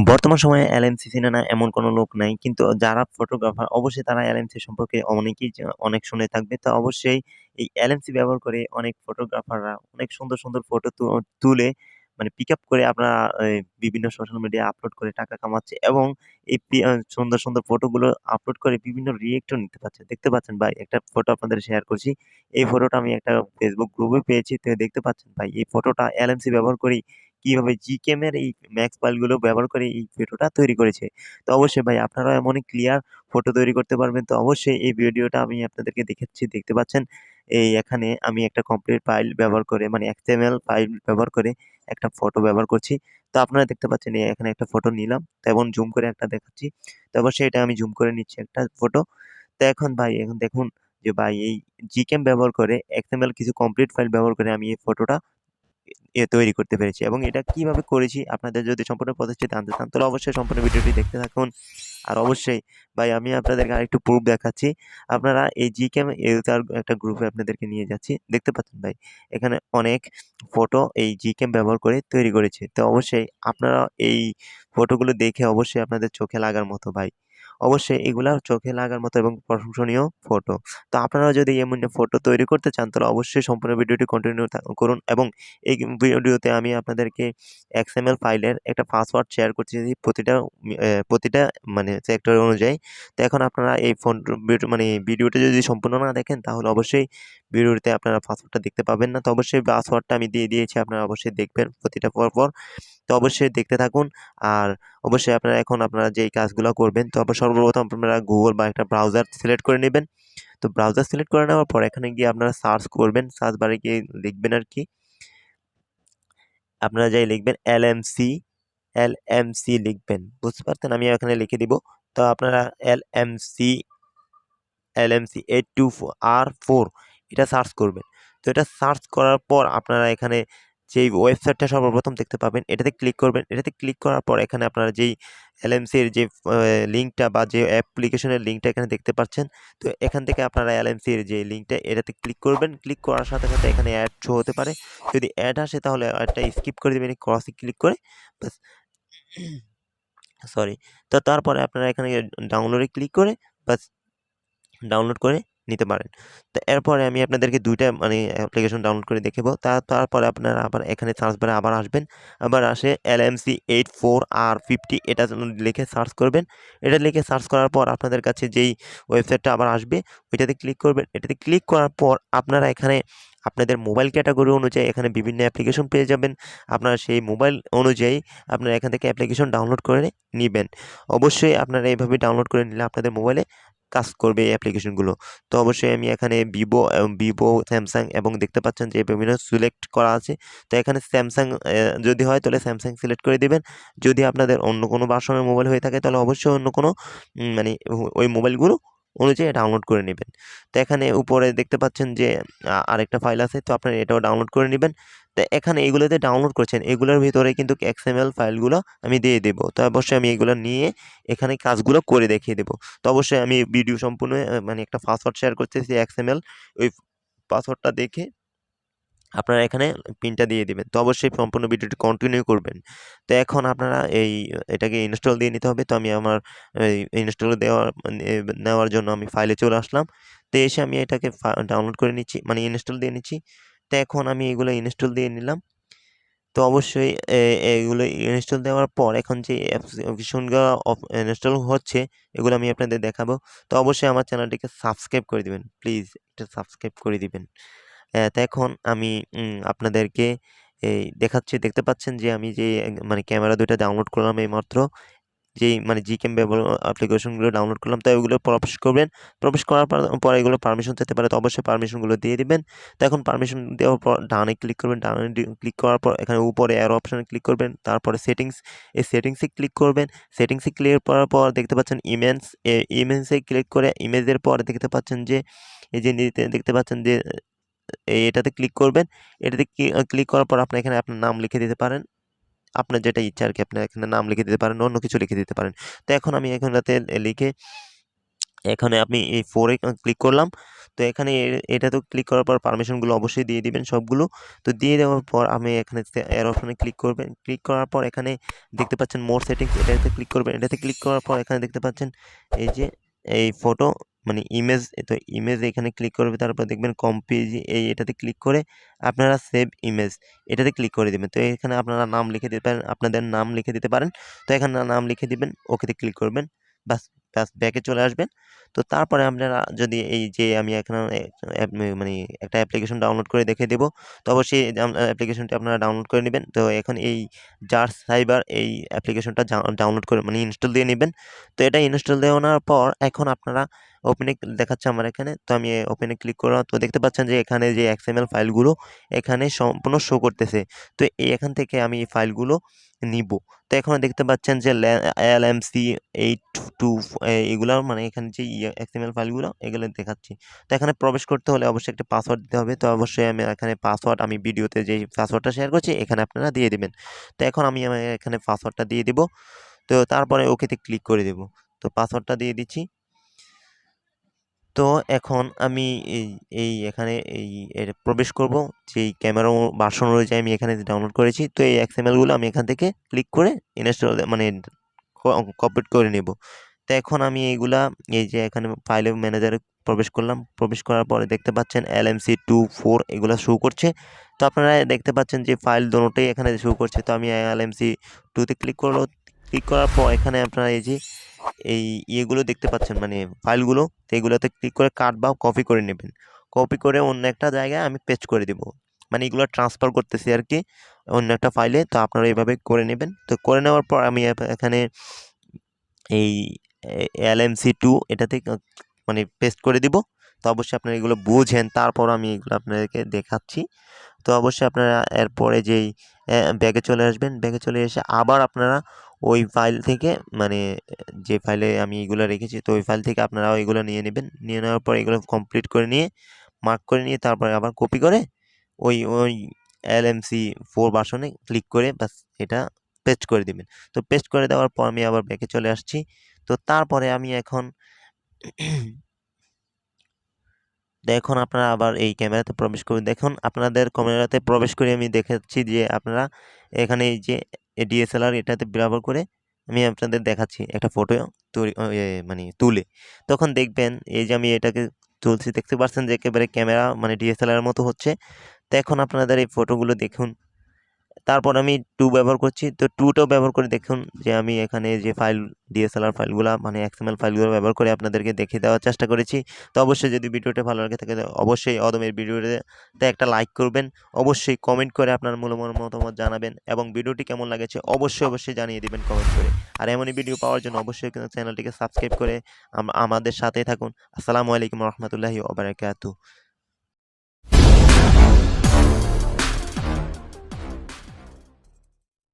বর্তমান সময়ে এলএমসি চিনে না এমন কোনো লোক নাই। কিন্তু যারা ফটোগ্রাফার অবশ্যই তারা এলএমসি সম্পর্কে অনেকেই অনেক শুনে থাকবে। তো অবশ্যই এই এলএমসি ব্যবহার করে অনেক ফটোগ্রাফাররা অনেক সুন্দর, সুন্দর ফটো তুলে মানে পিক আপ করে আপনারা বিভিন্ন সোশ্যাল মিডিয়ায় আপলোড করে টাকা কামাচ্ছে এবং এই সুন্দর, সুন্দর ফটোগুলো আপলোড করে বিভিন্ন রিঅ্যাক্টও নিতে পারছে। দেখতে পাচ্ছেন ভাই একটা ফটো আপনাদের শেয়ার করছি। এই ফটোটা আমি একটা ফেসবুক গ্রুপে পেয়েছি। তো দেখতে পাচ্ছেন ভাই এই ফটোটা এলএমসি ব্যবহার করেই কিভাবে Gcam এর এই ম্যাক্স ফাইলগুলো ব্যবহার করে এই ভিডিওটা তৈরি করেছে। তো অবশ্যই ভাই আপনারাও এমনই ক্লিয়ার ফটো তৈরি করতে পারবেন। তো অবশ্যই এই ভিডিওটা আমি আপনাদেরকে দেখাচ্ছি। দেখতে পাচ্ছেন এই এখানে আমি একটা কমপ্লিট ফাইল ব্যবহার করে মানে XML ফাইল ব্যবহার করে একটা ফটো ব্যবহার করছি। তো আপনারা দেখতে পাচ্ছেন এখানে একটা ফটো নিলাম। তো এবং জুম করে একটা দেখাচ্ছি। তো অবশ্যই এটা আমি জুম করে নিচ্ছি একটা ফটো। তো এখন ভাই এখন দেখুন যে ভাই এই Gcam ব্যবহার করে XML কিছু কমপ্লিট ফাইল ব্যবহার করে আমি এই ফটোটা তৈরি করতে পেরেছি এবং এটা কিভাবে করেছি আপনাদের যদি সম্পূর্ণ প্রসেসটি জানতে চান তাহলে অবশ্যই সম্পূর্ণ ভিডিওটি দেখতে থাকুন। আর অবশ্যই ভাই আমি আপনাদেরকে আরেকটু প্রুফ দেখাচ্ছি। আপনারা এই Gcam ইউজার একটা গ্রুপে আপনাদেরকে নিয়ে যাচ্ছি। দেখতে পাচ্ছেন ভাই এখানে অনেক ফটো এই Gcam ব্যবহার করে তৈরি করেছে। তো অবশ্যই আপনারা এই ফটোগুলো দেখে অবশ্যই আপনাদের চোখে লাগার মতো ভাই। অবশ্যই এগুলা চোখে লাগার মতো এবং প্রশংসনীয় ফটো। তো আপনারাও যদি এমন ফটো তৈরি করতে চান তাহলে অবশ্যই সম্পূর্ণ ভিডিওটি কন্টিনিউ করুন এবং এই ভিডিওতে আমি আপনাদেরকে XML ফাইলের একটা পাসওয়ার্ড শেয়ার করছি প্রতিটা মানে সেক্টর অনুযায়ী। তো এখন আপনারা এই মানে ভিডিওটা যদি সম্পূর্ণ না দেখেন তাহলে অবশ্যই ভিডিওতে আপনারা পাসওয়ার্ডটা দেখতে পাবেন না। তো অবশ্যই পাসওয়ার্ডটা আমি দিয়ে দিয়েছি আপনারা অবশ্যই দেখবেন প্রতিটা পর। তো অবশ্যই দেখতে থাকুন। আর অবশ্যই আপনারা যেই কাজগুলো করবেন তো সর্বপ্রথম আপনারা গুগল বা একটা ব্রাউজার সিলেক্ট করে নেবেন। তো ব্রাউজার সিলেক্ট করে নেওয়ার পর এখানে গিয়ে আপনারা সার্চ করবেন। সার্চ বারে গিয়ে লিখবেন আরকি আপনারা যাই লিখবেন এলএমসি লিখবেন। বুঝতে পারছেন? আমি এখানে লিখে দিব। তো আপনারা এলএমসি 8.4 r4 এটা সার্চ করবেন। তো এটা সার্চ করার পর আপনারা এখানে যেই ওয়েবসাইটটা সর্বপ্রথম দেখতে পাবেন এটাতে ক্লিক করবেন। এটাতে ক্লিক করার পর এখানে আপনারা যেই এলএমসি এর যে লিঙ্কটা বা যে অ্যাপ্লিকেশনের লিঙ্কটা এখানে দেখতে পাচ্ছেন। তো এখান থেকে আপনারা এলএমসি এর যে লিঙ্কটা এটাতে ক্লিক করবেন। ক্লিক করার সাথে, সাথে এখানে অ্যাড শো হতে পারে। যদি অ্যাড আসে তাহলে অ্যাডটা স্কিপ করে দিবেন ক্রসে ক্লিক করে। বাস সরি। তো তারপরে আপনারা এখানে ডাউনলোডে ক্লিক করে বাস ডাউনলোড করে নিতে পারেন। তো এরপরে আমি আপনাদেরকে ২ টা মানে অ্যাপ্লিকেশন ডাউনলোড করে দেখাবো। তারপরে আপনারা আবার এখানে সার্চ বারে আবার আসবেন। আবার আসে Lmc 8.4 r50 এটা লিখে সার্চ করবেন। এটা লিখে সার্চ করার পর আপনাদের কাছে যেই ওয়েবসাইটটা আবার আসবে ওইটাতে ক্লিক করবেন। এটাতে ক্লিক করার পর আপনারা এখানে আপনাদের মোবাইল ক্যাটাগরি অনুযায়ী এখানে বিভিন্ন অ্যাপ্লিকেশন পেয়ে যাবেন। আপনারা সেই মোবাইল অনুযায়ী আপনারা এখান থেকে অ্যাপ্লিকেশন ডাউনলোড করে নিবেন। অবশ্যই আপনারা এভাবে ডাউনলোড করে নিলে আপনাদের মোবাইলে কাজ করবে এই অ্যাপ্লিকেশনগুলো। তো অবশ্যই আমি এখানে ভিভো, স্যামসাং এবং দেখতে পাচ্ছেন যে বিভিন্ন সিলেক্ট করা আছে। তো এখানে স্যামসাং যদি হয় তাহলে স্যামসাং সিলেক্ট করে দিবেন। যদি আপনাদের অন্য কোনো ভার্সনের মোবাইল হয়ে থাকে তাহলে অবশ্যই অন্য কোনো মানে ওই মোবাইলগুলো অনুযায়ী ডাউনলোড করে নেবেন। তো এখানে উপরে দেখতে পাচ্ছেন যে আরেকটা ফাইল আছে তো আপনারা এটাও ডাউনলোড করে নিবেন। তো এখানে এগুলোতে ডাউনলোড করছেন এগুলোর ভিতরে কিন্তু XML ফাইলগুলো আমি দিয়ে দেব। তো অবশ্যই আমি এগুলো নিয়ে এখানে কাজগুলো করে দেখিয়ে দেব। তো অবশ্যই আমি ভিডিও সম্পূর্ণ মানে একটা পাসওয়ার্ড শেয়ার করতেছি XML ওই পাসওয়ার্ডটা দেখে আপনারা এখানে পিনটা দিয়ে দিবেন। তো অবশ্যই সম্পূর্ণ ভিডিওটি কন্টিনিউ করবেন। তো এখন আপনারা এটাকে ইনস্টল দিয়ে নিতে হবে। তো আমি আমার ইনস্টল নেওয়ার জন্য আমি ফাইলে চলে আসলাম। তো এসে আমি এটাকে ডাউনলোড করে নিচ্ছি মানে ইনস্টল দিয়ে নিচ্ছি। তো এখন আমি এগুলো ইনস্টল দিয়ে নিলাম। তো অবশ্যই এগুলো ইনস্টল দেওয়ার পর এখন যে অ্যাপ্লিকেশনগুলো ইনস্টল হচ্ছে এগুলো আমি আপনাদের দেখাবো। তো অবশ্যই আমার চ্যানেলটিকে সাবস্ক্রাইব করে দিবেন। প্লিজ এটা সাবস্ক্রাইব করে দিবেন। তো এখন আমি আপনাদেরকে দেখাচ্ছি। দেখতে পাচ্ছেন যে আমি যে মানে ক্যামেরা ২ টা ডাউনলোড করলাম এইমাত্র। যেই মানে Gcam অ্যাপ্লিকেশনগুলো ডাউনলোড করলাম তো ওগুলো প্রবেশ করবেন। প্রবেশ করার পর এগুলো পারমিশন চাইতে পারে তো অবশ্যই পারমিশনগুলো দিয়ে দিবেন। তো এখন পারমিশন দেওয়ার পর ডানে ক্লিক করবেন। ডানে ক্লিক করার পর এখানে উপরে অ্যারো অপশনে ক্লিক করবেন। তারপরে সেটিংস এই সেটিংসে ক্লিক করবেন। সেটিংসে ক্লিক করার পর দেখতে পাচ্ছেন ইমেজে ক্লিক করে ইমেজের পর দেখতে পাচ্ছেন যে এই যে দেখতে পাচ্ছেন যে এটাতে ক্লিক করবেন। এটাতে ক্লিক করার পর আপনি এখানে আপনার নাম লিখে দিতে পারেন। আপনার যেটা ইচ্ছা আরকি আপনি এখানে নাম লিখে দিতে পারেন, অন্য কিছু লিখে দিতে পারেন। তো এখন আমি এখানটাতে লিখে এখানে আমি এই 4 এ ক্লিক করলাম। তো এখানে এটা তো ক্লিক করার পর পারমিশনগুলো অবশ্যই দিয়ে দিবেন সবগুলো। তো দিয়ে দেওয়ার পর আমি এখানে এর অপশনে ক্লিক করবেন। ক্লিক করার পর এখানে দেখতে পাচ্ছেন মোর সেটিংস, এটাতে ক্লিক করবেন। এটাতে ক্লিক করার পর এখানে দেখতে পাচ্ছেন এই যে এই ফটো মানে ইমেজ, তো ইমেজ এখানে ক্লিক করবে। তারপর দেখবেন কম্পিজ, এটাতে ক্লিক করে আপনারা সেভ ইমেজ এটাতে ক্লিক করে দেবেন। তো এখানে আপনারা নাম লিখে দিতে পারেন, আপনাদের নাম লিখে দিতে পারেন। তো এখানে নাম লিখে দিবেন, ওকেতে ক্লিক করবেন, বাস বাস ব্যাকে চলে আসবেন। তো তারপরে আপনারা যদি এই যে আমি এখানে মানে একটা অ্যাপ্লিকেশন ডাউনলোড করে দেখে দেবো, তো অবশ্যই অ্যাপ্লিকেশনটি আপনারা ডাউনলোড করে নেবেন। তো এখন এই জার্সাইভার এই অ্যাপ্লিকেশনটা ডাউনলোড করে মানে ইনস্টল দিয়ে নেবেন। তো এটা ইনস্টল দেওয়ার পর এখন আপনারা ওপেনে দেখাচ্ছে আমার এখানে। তো আমি ওপেনে ক্লিক করলাম। তো দেখতে পাচ্ছেন যে এখানে যে XML ফাইলগুলো এখানে সম্পূর্ণ শো করতেছে। তো এখান থেকে আমি এই ফাইলগুলো নিব। তো এখন দেখতে পাচ্ছেন যে Lmc 8.4 এগুলো মানে এখানে যে XML ফাইলগুলো এগুলো দেখাচ্ছি। তো এখানে প্রবেশ করতে হলে অবশ্যই একটা পাসওয়ার্ড দিতে হবে। তো অবশ্যই আমি এখানে পাসওয়ার্ড আমি ভিডিওতে যে পাসওয়ার্ডটা শেয়ার করছি এখানে আপনারা দিয়ে দিবেন। তো এখন আমি এখানে পাসওয়ার্ডটা দিয়ে দিব। তো তারপরে ওকেতে ক্লিক করে দেব। তো পাসওয়ার্ডটা দিয়ে দিচ্ছি। তো এখন আমি এখানে প্রবেশ করব যেই ক্যামেরা ভার্সন অনুযায়ী আমি এখানে ডাউনলোড করেছি। তো এই XML-গুলো আমি এখান থেকে ক্লিক করে ইনস্টল মানে কপি করে নেব। তো এখন আমি এইগুলা এই যে এখানে ফাইল ম্যানেজারে প্রবেশ করলাম। প্রবেশ করার পরে দেখতে পাচ্ছেন Lmc 8.4 এগুলো শো করছে। তো আপনারা দেখতে পাচ্ছেন যে ফাইল দুটোই এখানে শো করছে। তো আমি Lmc 2-তে ক্লিক করলো। ক্লিক করার পর এখানে আপনারা এই যে এই ইয়েগুলো দেখতে পাচ্ছেন মানে ফাইলগুলো, তো এগুলোতে ক্লিক করে কাট বা কপি করে নেবেন। কপি করে অন্য একটা জায়গায় আমি পেস্ট করে দেব, মানে এগুলো ট্রান্সফার করতেছি আর কি অন্য একটা ফাইলে। তো আপনারা এইভাবে করে নেবেন। তো করে নেওয়ার পর আমি এখানে এই Lmc 2 এটাতে মানে পেস্ট করে দিব। তো অবশ্যই আপনারা এগুলো বুঝেন, তারপর আমি এগুলো আপনাদেরকে দেখাচ্ছি। তো অবশ্যই আপনারা এরপরে যেই ব্যাগে চলে আসবেন। ব্যাগে চলে এসে আবার আপনারা ওই ফাইল থেকে মানে যে ফাইলে আমি এগুলো রেখেছি, তো ওই ফাইল থেকে আপনারা এগুলো নিয়ে নেবেন। নিয়ে নেওয়ার পর এগুলো কমপ্লিট করে নিয়ে মার্ক করে নিয়ে তারপরে আবার কপি করে ওই Lmc 4 ভার্সনে ক্লিক করে বাস এটা পেস্ট করে দিবেন। তো পেস্ট করে দেওয়ার পর আমি আবার ব্যাকে চলে আসছি। তো তারপরে আমি এখন এখন আপনারা আবার এই ক্যামেরাতে প্রবেশ করে দেখুন। আপনাদের ক্যামেরাতে প্রবেশ করে আমি দেখাচ্ছি যে আপনারা এখানে এই যে DSLR এটাতে ব্যবহার করে আমি আপনাদের দেখাচ্ছি একটা ফটো তৈরি মানে তুলে। তখন দেখবেন এই যে আমি এটাকে তুলছি, দেখতে পাচ্ছেন যে একেবারে ক্যামেরা মানে DSLR মতো হচ্ছে। তো এখন আপনাদের এই ফটোগুলো দেখুন। তারপর আমি 2 ব্যবহার করছি। তো 2টাও ব্যবহার করে দেখুন যে আমি এখানে যে ফাইল DSLR ফাইলগুলো মানে XML ফাইলগুলো ব্যবহার করে আপনাদেরকে দেখিয়ে দেওয়ার চেষ্টা করেছি। তো অবশ্যই যদি ভিডিওটা ভালো লাগে থাকে অবশ্যই অদমের ভিডিওতে একটা লাইক করবেন। অবশ্যই কমেন্ট করে আপনার মূল্যবান মতামত জানাবেন এবং ভিডিওটি কেমন লাগেছে অবশ্যই জানিয়ে দিবেন কমেন্ট করে। আর এমনই ভিডিও পাওয়ার জন্য অবশ্যই চ্যানেলটিকে সাবস্ক্রাইব করে আমাদের সাথেই থাকুন। আসসালামু আলাইকুম রহমতুল্লাহি ওয়া বারাকাতুহু।